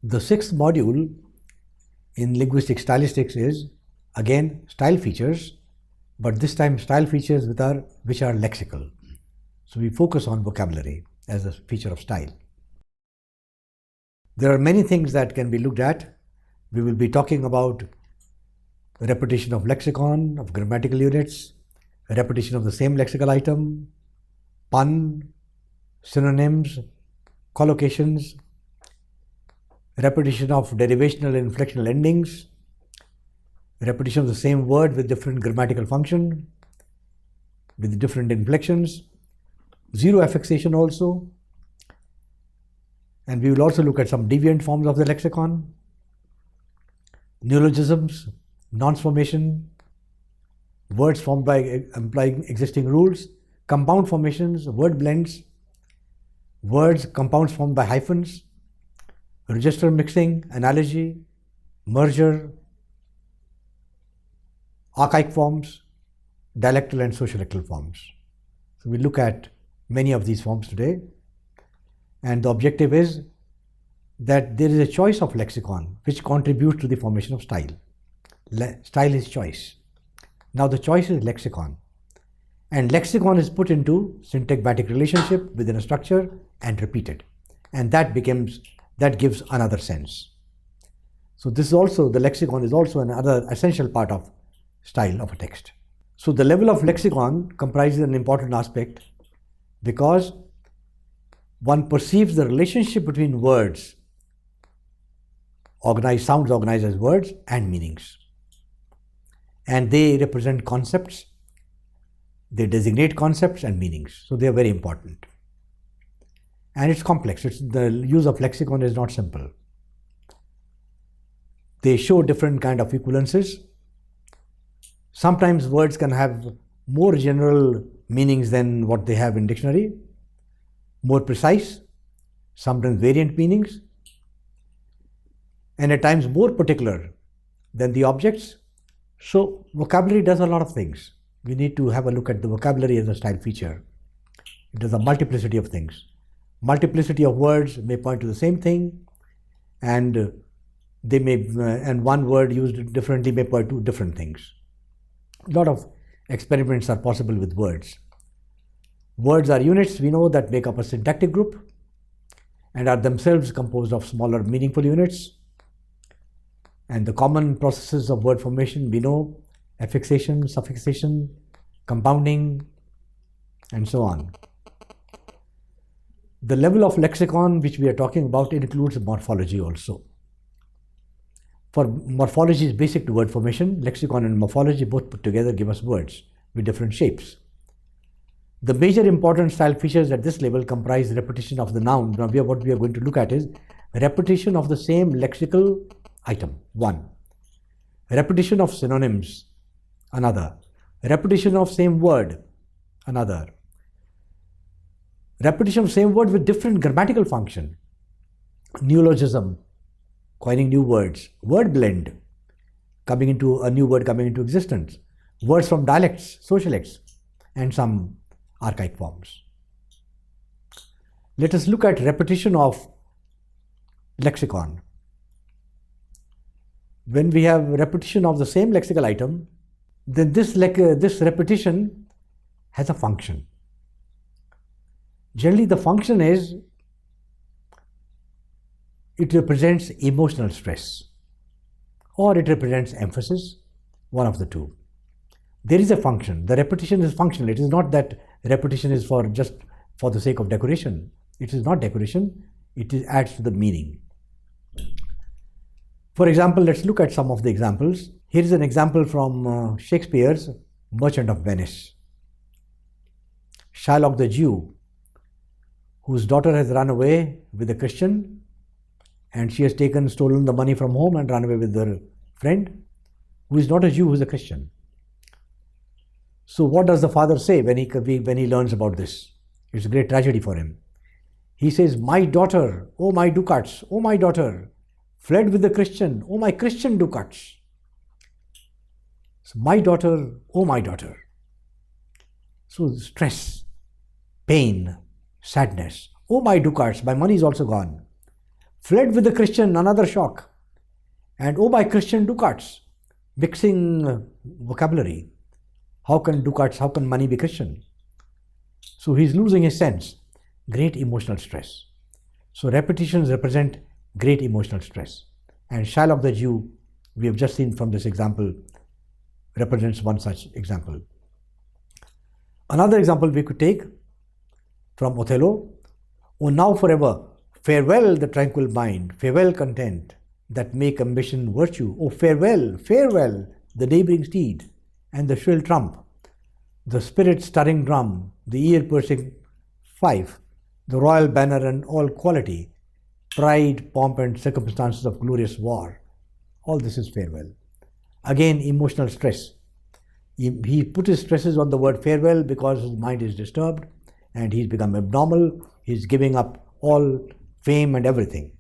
The sixth module in linguistic stylistics is again style features, but this time style features which are lexical. So we focus on vocabulary as a feature of style. There are many things that can be looked at. We will be talking about repetition of lexicon, of grammatical units, repetition of the same lexical item, pun, synonyms, collocations, repetition of derivational and inflectional endings, repetition of the same word with different grammatical function, with different inflections, zero affixation also, and we will also look at some deviant forms of the lexicon, neologisms, nonce formation, words formed by implying existing rules, compound formations, word blends, words, compounds formed by hyphens, register mixing, analogy, merger, archaic forms, dialectal and sociolectal forms. So we look at many of these forms today, and the objective is that there is a choice of lexicon which contributes to the formation of style. Style is choice. Now the choice is lexicon, and lexicon is put into syntagmatic relationship within a structure and repeated, and that gives another sense. So this is also, the lexicon is also another essential part of style of a text. So the level of lexicon comprises an important aspect because one perceives the relationship between words, sounds organized as words, and meanings. And they represent concepts, they designate concepts and meanings. So they are very important. And it's complex. The use of lexicon is not simple. They show different kind of equivalences. Sometimes words can have more general meanings than what they have in dictionary, more precise, sometimes variant meanings, and at times more particular than the objects. So vocabulary does a lot of things. We need to have a look at the vocabulary as a style feature. It does a multiplicity of things. Multiplicity of words may point to the same thing, and and one word used differently may point to different things. A lot of experiments are possible with words. Words are units, we know, that make up a syntactic group and are themselves composed of smaller meaningful units. And the common processes of word formation, we know: affixation, suffixation, compounding, and so on. The level of lexicon which we are talking about includes morphology also. For morphology is basic to word formation. Lexicon and morphology both put together give us words with different shapes. The major important style features at this level comprise repetition of the noun. Now what we are going to look at is repetition of the same lexical item, one. Repetition of synonyms, another. Repetition of same word, another. Repetition of same word with different grammatical function. Neologism, coining new words. Word blend, coming into a new word coming into existence. Words from dialects, sociolects, and some archaic forms. Let us look at repetition of lexicon. When we have repetition of the same lexical item, then this repetition has a function. Generally, the function is it represents emotional stress, or it represents emphasis, one of the two. There is a function. The repetition is functional. It is not that repetition is just for the sake of decoration. It is not decoration. It adds to the meaning. For example, let's look at some of the examples. Here is an example from Shakespeare's Merchant of Venice. Shylock the Jew, whose daughter has run away with a Christian, and she has stolen the money from home and run away with her friend, who is not a Jew, who is a Christian. So what does the father say when he learns about this? It's a great tragedy for him. He says, "My daughter, oh my ducats, oh my daughter, fled with the Christian, oh my Christian ducats." So my daughter, oh my daughter. So stress, pain, sadness. Oh my ducats, my money is also gone. Fled with the Christian, another shock. And oh, my Christian ducats, mixing vocabulary. How can ducats, how can money be Christian? So he's losing his sense. Great emotional stress. So repetitions represent great emotional stress. And Shylock the Jew, we have just seen from this example, represents one such example. Another example we could take from Othello. Oh, now forever, farewell the tranquil mind, farewell content that make ambition virtue. Oh, farewell, farewell the neighboring steed and the shrill trump, the spirit stirring drum, the ear piercing fife, the royal banner and all quality, pride, pomp and circumstances of glorious war. All this is farewell. Again, emotional stress. He put his stresses on the word farewell because his mind is disturbed and he's become abnormal. He's giving up all fame and everything.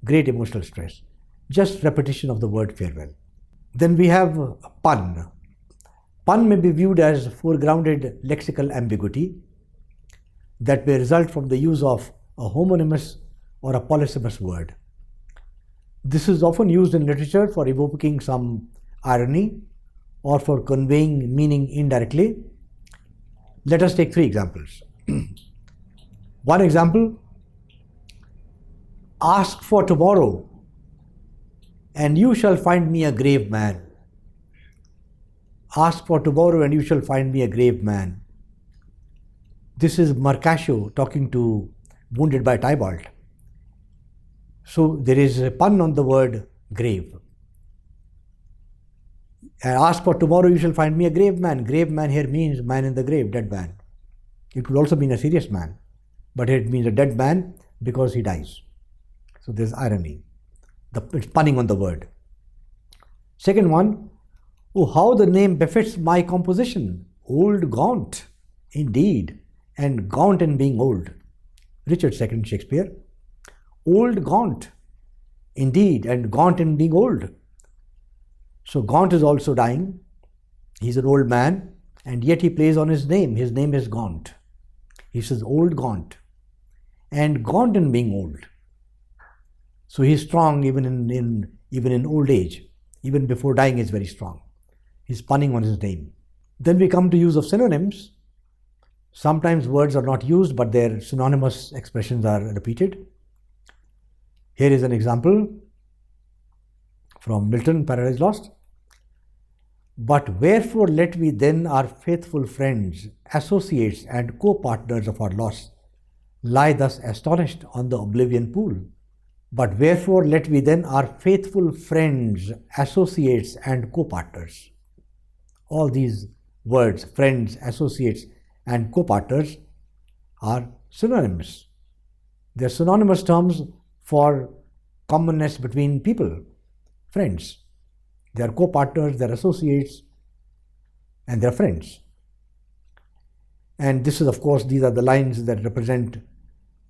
Great emotional stress. Just repetition of the word farewell. Then we have pun. Pun may be viewed as foregrounded lexical ambiguity that may result from the use of a homonymous or a polysemous word. This is often used in literature for evoking some irony or for conveying meaning indirectly. Let us take 3 examples. One example, ask for tomorrow and you shall find me a grave man. Ask for tomorrow and you shall find me a grave man. This is Marcasio talking to Wounded by Tybalt. So there is a pun on the word grave. Ask for tomorrow you shall find me a grave man. Grave man here means man in the grave, dead man. It could also mean a serious man, but it means a dead man because he dies. So there's irony. It's punning on the word. Second one, oh, how the name befits my composition. Old gaunt, indeed, and gaunt in being old. Richard II Shakespeare. Old gaunt, indeed, and gaunt in being old. So Gaunt is also dying. He's an old man, and yet he plays on his name. His name is Gaunt. He says old Gaunt, and gaunt in being old. So he's strong even in old age. Even before dying, he's very strong. He's punning on his name. Then we come to use of synonyms. Sometimes words are not used, but their synonymous expressions are repeated. Here is an example from Milton, Paradise Lost. But wherefore let we then our faithful friends, associates and co-partners of our loss, lie thus astonished on the oblivion pool? But wherefore let we then our faithful friends, associates and co-partners. All these words, friends, associates and co-partners, are synonyms. They are synonymous terms for commonness between people, friends. They are co-partners, they are associates, and they are friends. And this is, of course, these are the lines that represent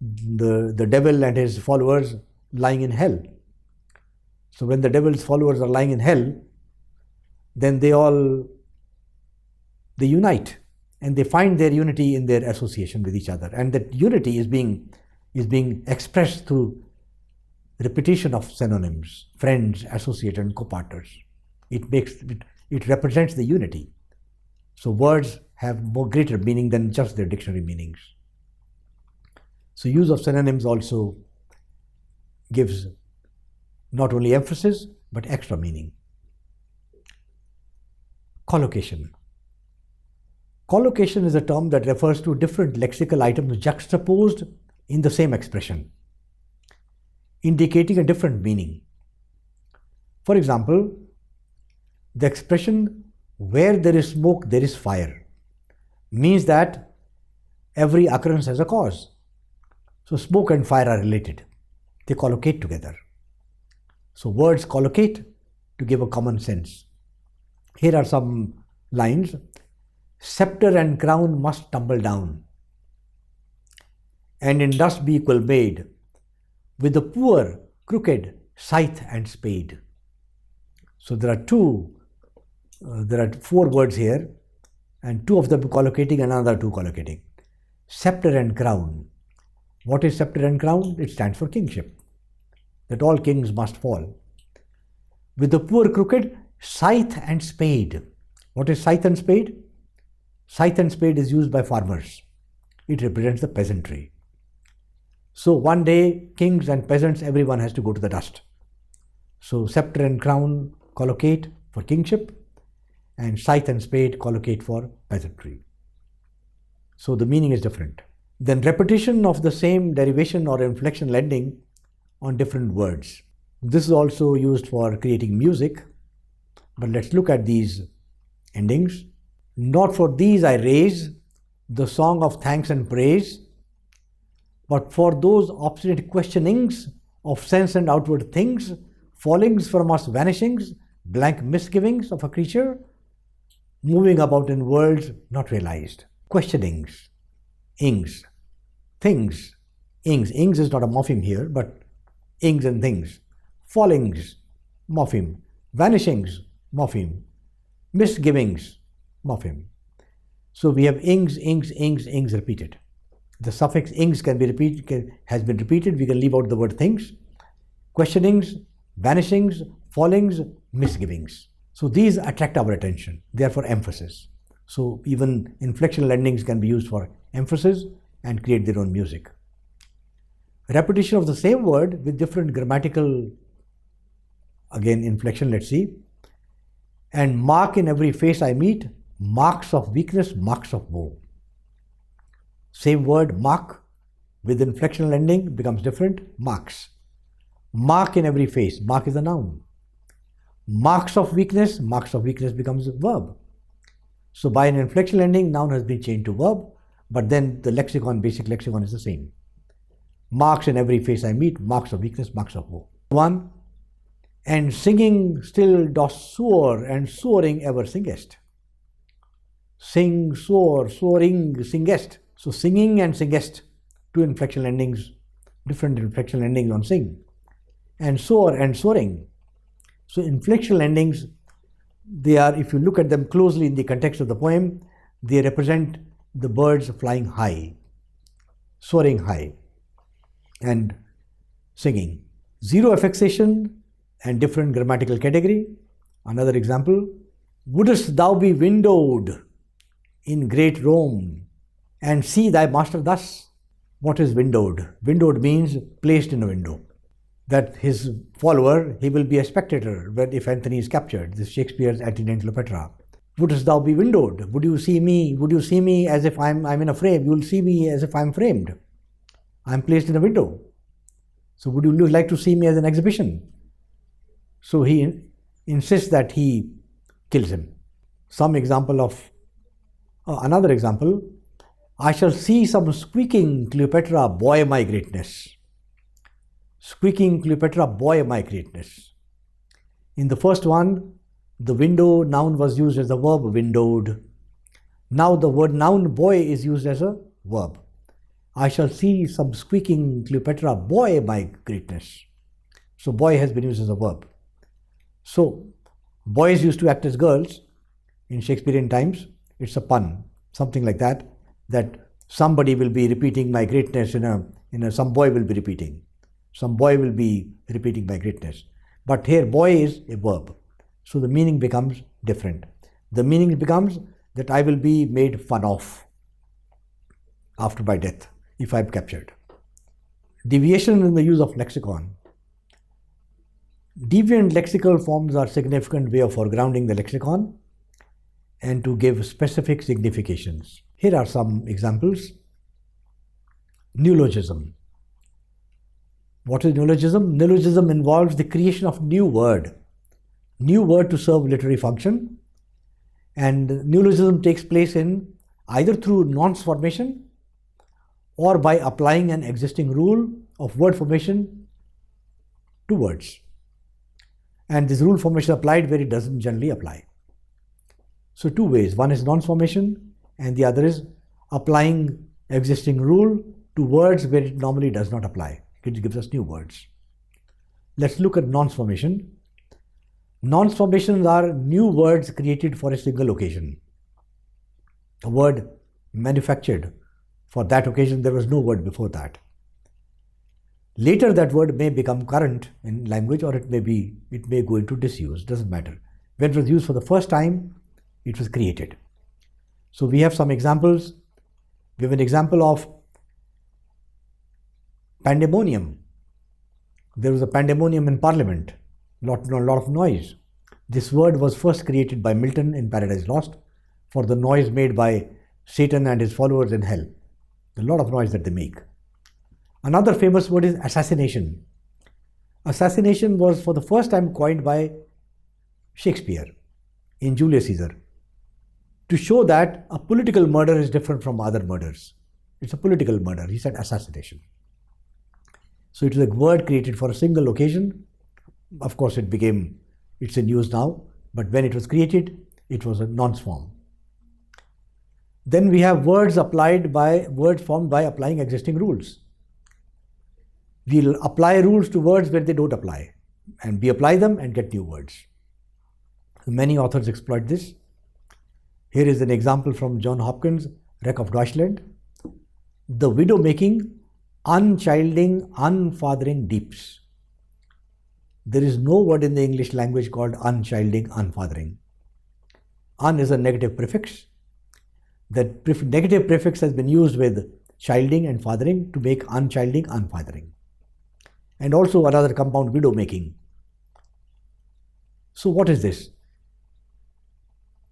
the devil and his followers lying in hell. So when the devil's followers are lying in hell, then they unite and they find their unity in their association with each other. And that unity is being expressed through repetition of synonyms, friends, associate and co-partners. It represents the unity. So words have more greater meaning than just their dictionary meanings. So use of synonyms also gives not only emphasis but extra meaning. Collocation. Collocation is a term that refers to different lexical items juxtaposed in the same expression, indicating a different meaning. For example, the expression where there is smoke, there is fire means that every occurrence has a cause. So smoke and fire are related. They collocate together. So words collocate to give a common sense. Here are some lines. Scepter and crown must tumble down, and in dust be equal made, with the poor, crooked, scythe and spade. So there are 4 words here, and 2 of them collocating and another 2 collocating. Scepter and crown. What is scepter and crown? It stands for kingship. that all kings must fall. With the poor crooked, scythe and spade. What is scythe and spade? Scythe and spade is used by farmers. It represents the peasantry. So one day, kings and peasants, everyone has to go to the dust. So scepter and crown collocate for kingship, and scythe and spade collocate for peasantry. So the meaning is different. Then repetition of the same derivation or inflection lending on different words. This is also used for creating music, but let's look at these endings. Not for these I raise the song of thanks and praise, but for those obstinate questionings of sense and outward things, fallings from us vanishings, blank misgivings of a creature, moving about in worlds not realized. Questionings, ings, things, ings. Ings is not a morpheme here, but ings and things. Fallings, morpheme. Vanishings, morpheme. Misgivings, morpheme. So we have ings, ings, ings, ings repeated. The suffix ings can be repeated, has been repeated. We can leave out the word things. Questionings, vanishings, fallings, misgivings. So these attract our attention. They are for emphasis. So even inflectional endings can be used for emphasis and create their own music. Repetition of the same word with different grammatical, again inflection, let's see. And mark in every face I meet, marks of weakness, marks of woe. Same word, mark, with inflectional ending becomes different, marks. Mark in every face, mark is a noun. Marks of weakness becomes a verb. So by an inflectional ending, noun has been changed to verb, but then the lexicon, basic lexicon is the same. Marks in every face I meet, marks of weakness, marks of woe. 1. And singing still dost soar, and soaring ever singest. Sing, soar, soaring, singest. So singing and singest, two inflectional endings, different inflectional endings on sing. And soar and soaring. So inflectional endings, they are, if you look at them closely in the context of the poem, they represent the birds flying high, soaring high, and singing. Zero affixation and different grammatical category. Another example, wouldst thou be windowed in great Rome and see thy master thus? What is windowed? Windowed means placed in a window. That his follower, he will be a spectator if Antony is captured. This is Shakespeare's Antony and Cleopatra. Wouldst thou be windowed? Would you see me? Would you see me as if I'm in a frame? You will see me as if I'm framed. I'm placed in a window. So would you like to see me as an exhibition? So he insists that he kills him. Some example of, another example, I shall see some squeaking Cleopatra buoy my greatness. Squeaking Cleopatra buoy my greatness. In the first one, the window noun was used as a verb, windowed. Now the word noun buoy is used as a verb. I shall see some squeaking Cleopatra buoy my greatness. So buoy has been used as a verb. So boys used to act as girls in Shakespearean times. It's a pun, something like that, that somebody will be repeating my greatness some boy will be repeating. Some boy will be repeating my greatness. But here boy is a verb. So the meaning becomes different. The meaning becomes that I will be made fun of after my death if I am captured. Deviation in the use of lexicon. Deviant lexical forms are a significant way of foregrounding the lexicon and to give specific significations. Here are some examples. Neologism. What is neologism? Neologism involves the creation of new word to serve literary function, and neologism takes place in either through nonce formation or by applying an existing rule of word formation to words. And this rule formation applied where it doesn't generally apply. So two ways, one is nonce formation and the other is applying existing rule to words where it normally does not apply. It gives us new words. Let's look at nonce formation. Nonce formations are new words created for a single occasion. A word manufactured for that occasion, there was no word before that. Later that word may become current in language, or it may go into disuse, doesn't matter. When it was used for the first time, it was created. So we have some examples. We have an example of pandemonium. There was a pandemonium in Parliament, a lot of noise. This word was first created by Milton in Paradise Lost for the noise made by Satan and his followers in hell. A lot of noise that they make. Another famous word is assassination. Assassination was for the first time coined by Shakespeare in Julius Caesar to show that a political murder is different from other murders. It's a political murder. He said assassination. So it was a word created for a single occasion. Of course, it's in use now, but when it was created, it was a nonce form. Then we have words formed by applying existing rules. We'll apply rules to words where they don't apply, and we apply them and get new words. Many authors exploit this. Here is an example from John Hopkins' Wreck of Deutschland. The widow making, unchilding, unfathering deeps. There is no word in the English language called unchilding, unfathering. Un is a negative prefix. That negative prefix has been used with childing and fathering to make unchilding, unfathering. And also another compound, widow making. So what is this?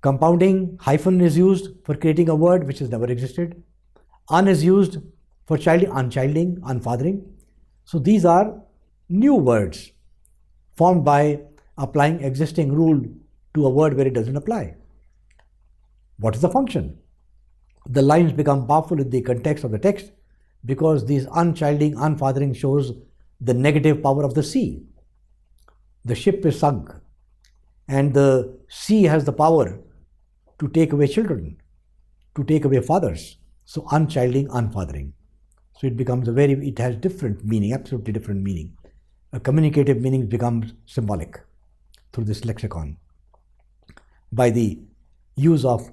Compounding, hyphen is used for creating a word which has never existed. Un is used for unchilding, unfathering. So these are new words formed by applying existing rule to a word where it doesn't apply. What is the function? The lines become powerful in the context of the text because these unchilding, unfathering shows the negative power of the sea. The ship is sunk and the sea has the power to take away children, to take away fathers. So unchilding, unfathering. So it has different meaning, absolutely different meaning. A communicative meaning becomes symbolic through this lexicon by the use of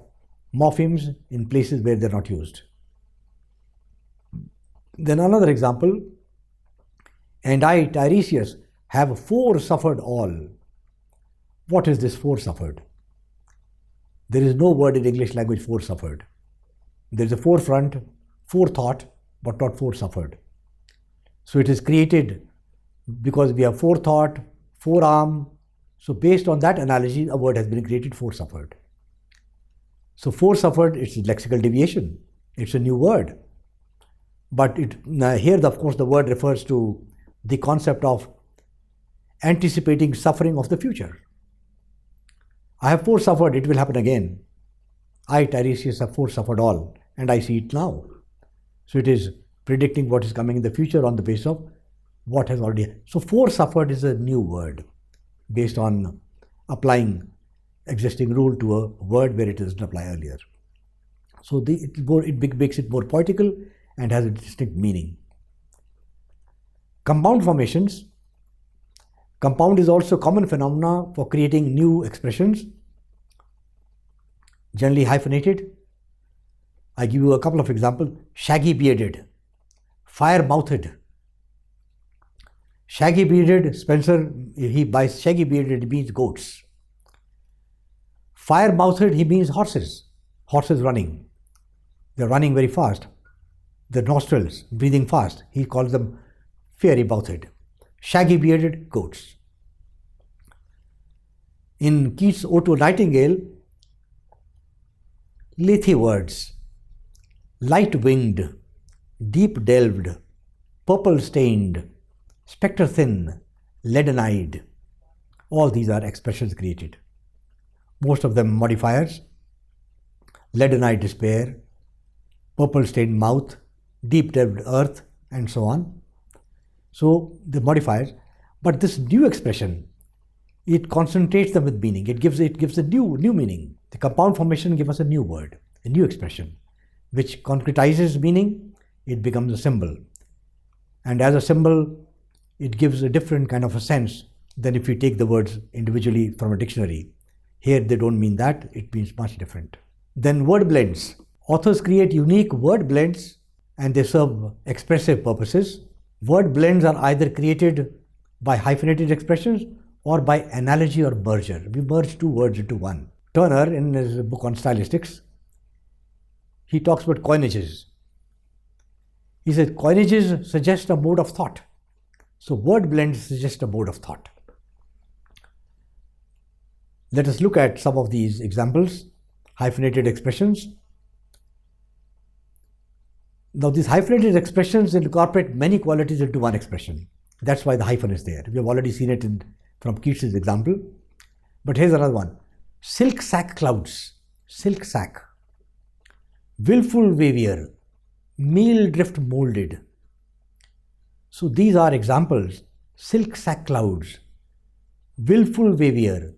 morphemes in places where they're not used. Then another example, and I, Tiresias, have foresuffered all. What is this foresuffered? There is no word in English language foresuffered. There is a forefront, forethought, but not foresuffered. So it is created because we have forethought, forearm. So based on that analogy, a word has been created, foresuffered. So foresuffered, it's a lexical deviation. It's a new word. But here, of course, the word refers to the concept of anticipating suffering of the future. I have foresuffered, it will happen again. I, Tiresias, have foresuffered all, and I see it now. So it is predicting what is coming in the future on the basis of what has already. So foresuffered is a new word based on applying existing rule to a word where it doesn't apply earlier. So it makes it more poetical and has a distinct meaning. Compound formations. Compound is also a common phenomena for creating new expressions, generally hyphenated. I give you a couple of examples. Shaggy bearded, fire mouthed. Shaggy bearded, Spencer, by shaggy bearded, he means goats. Fire mouthed, he means horses. Horses running. They're running very fast. The nostrils, breathing fast. He calls them fiery mouthed. Shaggy bearded goats. In Keats' Ode to Nightingale, lethe words, light winged, deep delved, purple stained, spectre thin, leaden eyed. All these are expressions created. Most of them modifiers. Leaden eyed despair, purple stained mouth, deep delved earth, and so on. So the modifiers, but this new expression, it concentrates them with meaning. It gives a new meaning. The compound formation gives us a new word, a new expression, which concretizes meaning. It becomes a symbol, and as a symbol, it gives a different kind of a sense than if you take the words individually from a dictionary. Here they don't mean that; it means much different. Then word blends. Authors create unique word blends, and they serve expressive purposes. Word blends are either created by hyphenated expressions or by analogy or merger. We merge two words into one. Turner, in his book on stylistics, he talks about coinages. He says coinages suggest a mode of thought. So word blends suggest a mode of thought. Let us look at some of these examples. Hyphenated expressions. Now these hyphenated expressions incorporate many qualities into one expression. That's why the hyphen is there. We have already seen it from Keats's example. But here's another one. Silk sack clouds. Silk sack. Willful wavier. Meal drift molded. So these are examples. Silk sack clouds. Willful wavier.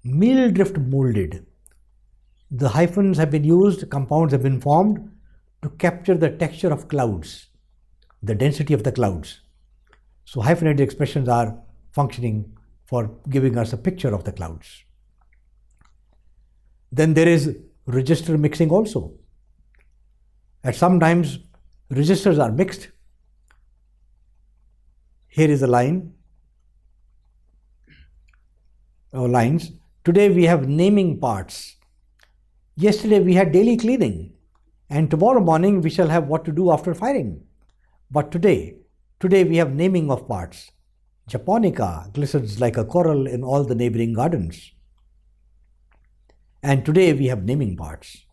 Meal drift molded. The hyphens have been used, compounds have been formed to capture the texture of clouds, the density of the clouds. So hyphenated expressions are functioning for giving us a picture of the clouds. Then there is register mixing also. At some times registers are mixed. Here is a line or lines. Today we have naming parts. Yesterday we had daily cleaning. And tomorrow morning we shall have what to do after firing. But today we have naming of parts. Japonica glistens like a coral in all the neighboring gardens. And today we have naming parts.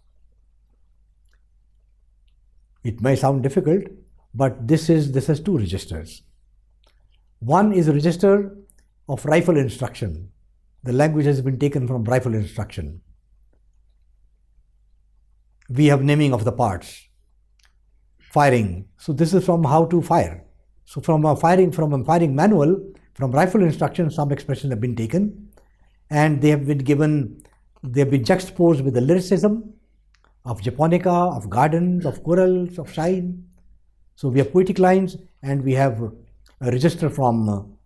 It may sound difficult, but this has two registers. One is a register of rifle instruction. The language has been taken from rifle instruction. We have naming of the parts. Firing. So this is from how to fire. So from a firing manual, from rifle instruction, some expressions have been taken and they have been juxtaposed with the lyricism of Japonica, of gardens, of corals, of shine. So we have poetic lines and we have a register from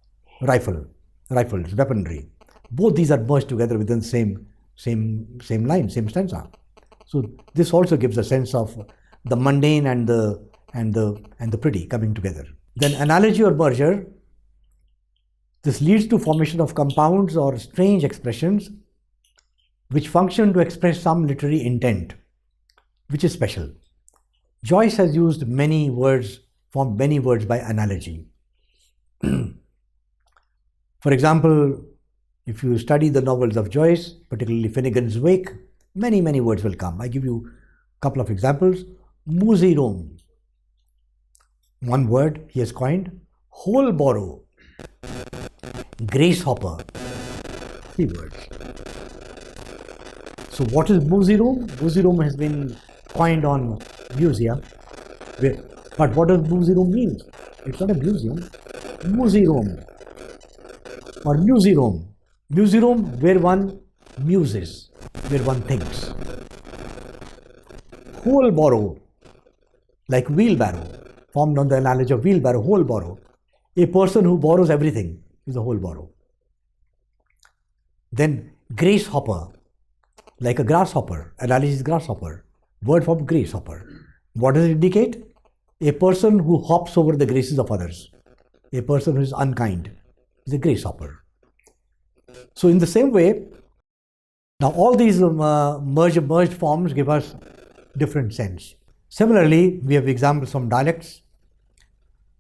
rifles, weaponry. Both these are merged together within the same line, same stanza. So this also gives a sense of the mundane and the pretty coming together. Then analogy or merger. This leads to formation of compounds or strange expressions which function to express some literary intent, which is special. Joyce has used many words, formed many words by analogy. For example, if you study the novels of Joyce, particularly Finnegan's Wake, many words will come. I give you a couple of examples. Moosey room. One word he has coined. Whole borrow. Grace hopper. 3 words. So what is Moosey room? Moosey room has been coined on museum. But what does Moosey room mean? It's not a museum. Moosey room or musey room. Musey room where one muses, where one thinks. Whole borrow, like wheelbarrow, formed on the analogy of wheelbarrow, whole borrow. A person who borrows everything is a whole borrow. Then grace hopper, like a grasshopper, analogy is grasshopper, word from grace hopper. What does it indicate? A person who hops over the graces of others. A person who is unkind is a grace hopper. So in the same way, now all these merged forms give us different sense. Similarly, we have examples from dialects,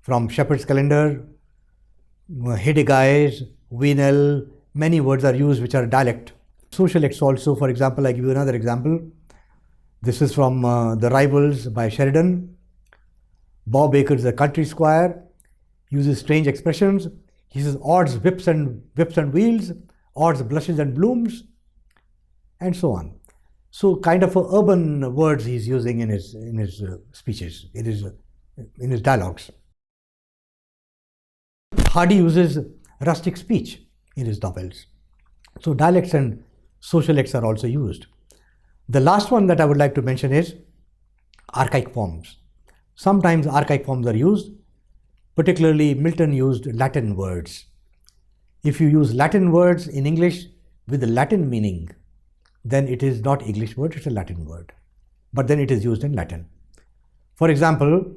from Shepherd's Calendar, Hidegai's, Wienel, many words are used which are dialect. Socialects also, for example, I give you another example. This is from The Rivals by Sheridan. Bob Baker's The Country Squire uses strange expressions. He says odds whips and wheels, odds blushes and blooms, and so on. So kind of urban words he's using in his speeches, in his dialogues. Hardy uses rustic speech in his novels. So dialects and socialects are also used. The last one that I would like to mention is archaic forms. Sometimes archaic forms are used. Particularly, Milton used Latin words. If you use Latin words in English with a Latin meaning, then it is not English word, it's a Latin word. But then it is used in Latin. For example,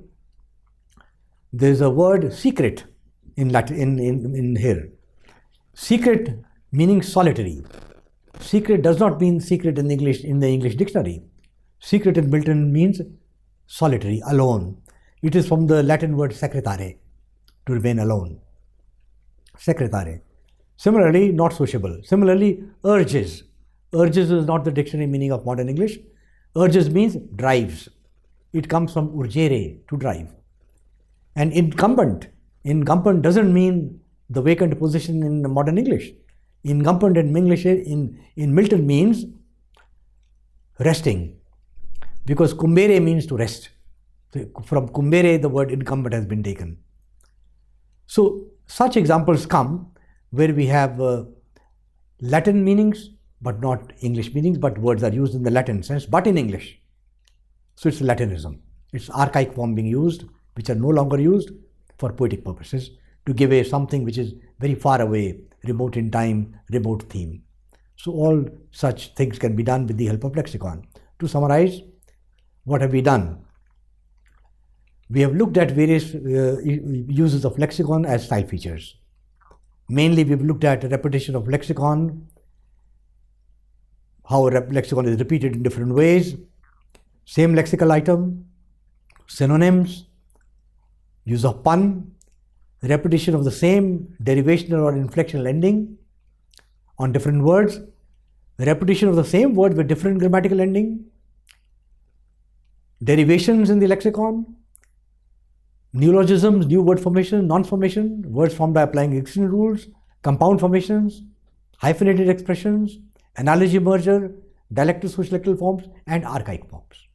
There is a word secret in Latin in here. Secret meaning solitary. Secret does not mean secret in the English dictionary. Secret in Milton means solitary, alone. It is from the Latin word secretare, to remain alone. Secretare. Similarly, not sociable. Similarly, urges. Urges is not the dictionary meaning of modern English. Urges means drives. It comes from urgere, to drive. And incumbent doesn't mean the vacant position in modern English. Incumbent in English in Milton means resting, because cumbere means to rest. So from cumbere, the word incumbent has been taken. So such examples come where we have Latin meanings but not English meanings, but words are used in the Latin sense but in English. So it's Latinism. It's archaic form being used, which are no longer used for poetic purposes, to give away something which is very far away, remote in time, remote theme. So all such things can be done with the help of lexicon. To summarize, what have we done? We have looked at various uses of lexicon as style features. Mainly we've looked at repetition of lexicon, how lexicon is repeated in different ways, same lexical item, synonyms, use of pun, repetition of the same derivational or inflectional ending on different words, repetition of the same word with different grammatical ending, derivations in the lexicon, neologisms, new word formation, non-formation, words formed by applying existing rules, compound formations, hyphenated expressions, analogy merger, dialectal social forms, and archaic forms.